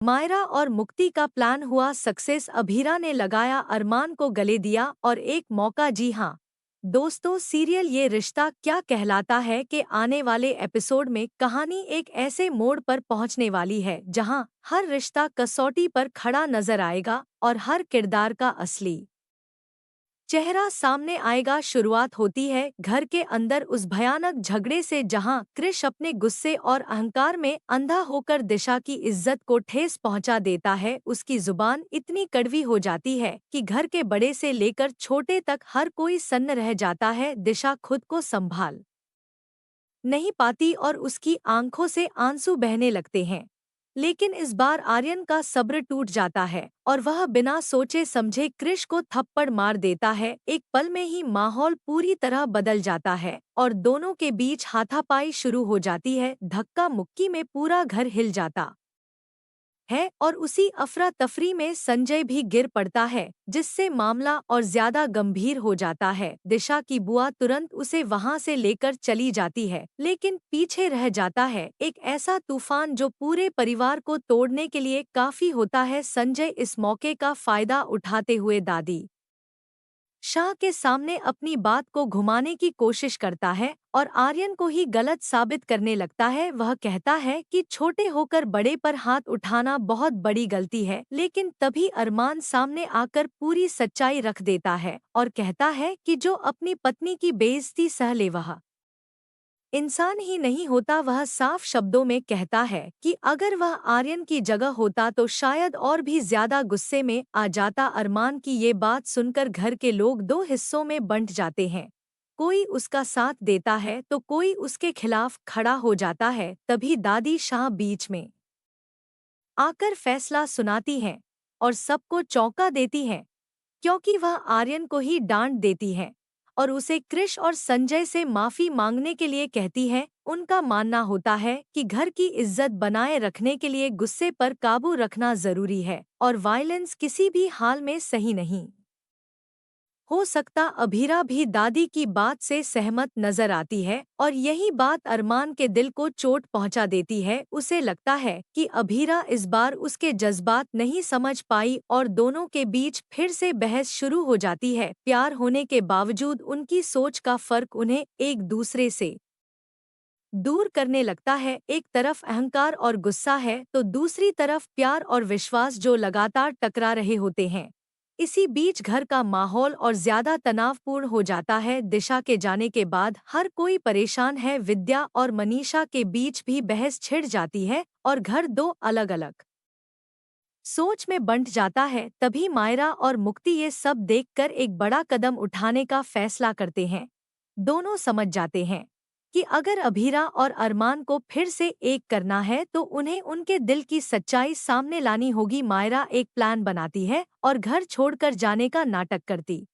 मायरा और मुक्ति का प्लान हुआ सक्सेस। अभीरा ने लगाया अरमान को गले दिया और एक मौका। जी हाँ दोस्तों, सीरियल ये रिश्ता क्या कहलाता है के आने वाले एपिसोड में कहानी एक ऐसे मोड़ पर पहुंचने वाली है जहां हर रिश्ता कसौटी पर खड़ा नजर आएगा और हर किरदार का असली चेहरा सामने आएगा। शुरुआत होती है घर के अंदर उस भयानक झगड़े से जहां कृष अपने गुस्से और अहंकार में अंधा होकर दिशा की इज्जत को ठेस पहुंचा देता है। उसकी जुबान इतनी कड़वी हो जाती है कि घर के बड़े से लेकर छोटे तक हर कोई सन्न रह जाता है। दिशा खुद को संभाल नहीं पाती और उसकी आंखों से आंसू बहने लगते हैं। लेकिन इस बार आर्यन का सब्र टूट जाता है और वह बिना सोचे समझे कृष को थप्पड़ मार देता है। एक पल में ही माहौल पूरी तरह बदल जाता है और दोनों के बीच हाथापाई शुरू हो जाती है। धक्का मुक्की में पूरा घर हिल जाता है और उसी अफरा तफरी में संजय भी गिर पड़ता है, जिससे मामला और ज्यादा गंभीर हो जाता है। दिशा की बुआ तुरंत उसे वहां से लेकर चली जाती है, लेकिन पीछे रह जाता है एक ऐसा तूफान जो पूरे परिवार को तोड़ने के लिए काफी होता है। संजय इस मौके का फायदा उठाते हुए दादी शाह के सामने अपनी बात को घुमाने की कोशिश करता है और आर्यन को ही गलत साबित करने लगता है। वह कहता है कि छोटे होकर बड़े पर हाथ उठाना बहुत बड़ी गलती है, लेकिन तभी अरमान सामने आकर पूरी सच्चाई रख देता है और कहता है कि जो अपनी पत्नी की बेइज्जती सह ले वह इंसान ही नहीं होता। वह साफ शब्दों में कहता है कि अगर वह आर्यन की जगह होता तो शायद और भी ज्यादा गुस्से में आ जाता। अरमान की ये बात सुनकर घर के लोग दो हिस्सों में बंट जाते हैं, कोई उसका साथ देता है तो कोई उसके खिलाफ खड़ा हो जाता है। तभी दादी शाह बीच में आकर फैसला सुनाती हैं और सबको चौंका देती हैं, क्योंकि वह आर्यन को ही डांट देती है और उसे कृष और संजय से माफी मांगने के लिए कहती है। उनका मानना होता है कि घर की इज्जत बनाए रखने के लिए गुस्से पर काबू रखना जरूरी है और वायलेंस किसी भी हाल में सही नहीं हो सकता। अभीरा भी दादी की बात से सहमत नजर आती है और यही बात अरमान के दिल को चोट पहुंचा देती है। उसे लगता है कि अभीरा इस बार उसके जज्बात नहीं समझ पाई और दोनों के बीच फिर से बहस शुरू हो जाती है। प्यार होने के बावजूद उनकी सोच का फर्क उन्हें एक दूसरे से दूर करने लगता है। एक तरफ अहंकार और गुस्सा है तो दूसरी तरफ प्यार और विश्वास जो लगातार टकरा रहे होते हैं। इसी बीच घर का माहौल और ज्यादा तनावपूर्ण हो जाता है। दिशा के जाने के बाद हर कोई परेशान है। विद्या और मनीषा के बीच भी बहस छिड़ जाती है और घर दो अलग अलग सोच में बंट जाता है। तभी मायरा और मुक्ति ये सब देखकर एक बड़ा कदम उठाने का फैसला करते हैं। दोनों समझ जाते हैं कि अगर अभीरा और अरमान को फिर से एक करना है तो उन्हें उनके दिल की सच्चाई सामने लानी होगी। मायरा एक प्लान बनाती है और घर छोड़कर जाने का नाटक करती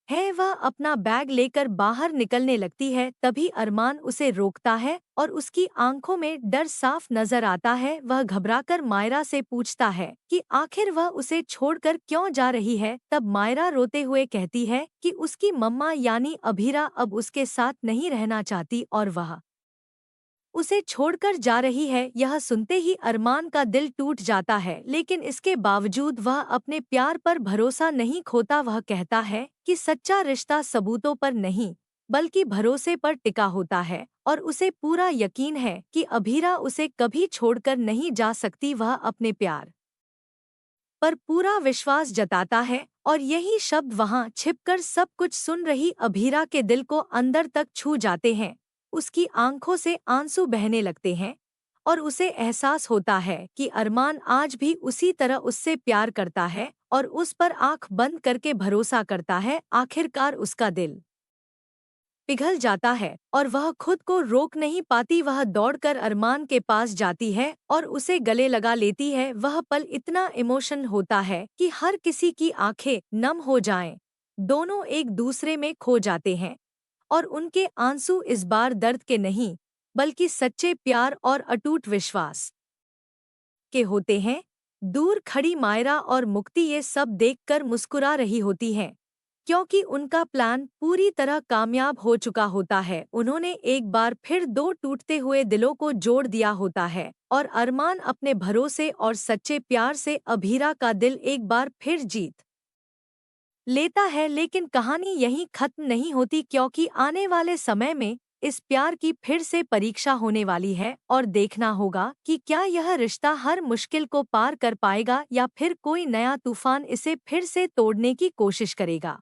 है। वह अपना बैग लेकर बाहर निकलने लगती है, तभी अरमान उसे रोकता है और उसकी आंखों में डर साफ नजर आता है। वह घबराकर मायरा से पूछता है कि आखिर वह उसे छोड़कर क्यों जा रही है। तब मायरा रोते हुए कहती है कि उसकी मम्मा यानी अभीरा अब उसके साथ नहीं रहना चाहती और वह उसे छोड़कर जा रही है। यह सुनते ही अरमान का दिल टूट जाता है, लेकिन इसके बावजूद वह अपने प्यार पर भरोसा नहीं खोता। वह कहता है कि सच्चा रिश्ता सबूतों पर नहीं बल्कि भरोसे पर टिका होता है और उसे पूरा यकीन है कि अभीरा उसे कभी छोड़कर नहीं जा सकती। वह अपने प्यार पर पूरा विश्वास जताता है और यही शब्द वहां छिपकर सब कुछ सुन रही अभीरा के दिल को अंदर तक छू जाते हैं। उसकी आंखों से आंसू बहने लगते हैं और उसे एहसास होता है कि अरमान आज भी उसी तरह उससे प्यार करता है और उस पर आंख बंद करके भरोसा करता है। आखिरकार उसका दिल पिघल जाता है और वह खुद को रोक नहीं पाती। वह दौड़कर अरमान के पास जाती है और उसे गले लगा लेती है। वह पल इतना इमोशन होता है कि हर किसी की आंखें नम हो जाएं। दोनों एक दूसरे में खो जाते हैं और उनके आंसू इस बार दर्द के नहीं बल्कि सच्चे प्यार और अटूट विश्वास के होते हैं। दूर खड़ी मायरा और मुक्ति ये सब देखकर मुस्कुरा रही होती हैं, क्योंकि उनका प्लान पूरी तरह कामयाब हो चुका होता है। उन्होंने एक बार फिर दो टूटते हुए दिलों को जोड़ दिया होता है और अरमान अपने भरोसे और सच्चे प्यार से अभीरा का दिल एक बार फिर जीत लेता है। लेकिन कहानी यहीं खत्म नहीं होती, क्योंकि आने वाले समय में इस प्यार की फिर से परीक्षा होने वाली है और देखना होगा कि क्या यह रिश्ता हर मुश्किल को पार कर पाएगा या फिर कोई नया तूफान इसे फिर से तोड़ने की कोशिश करेगा।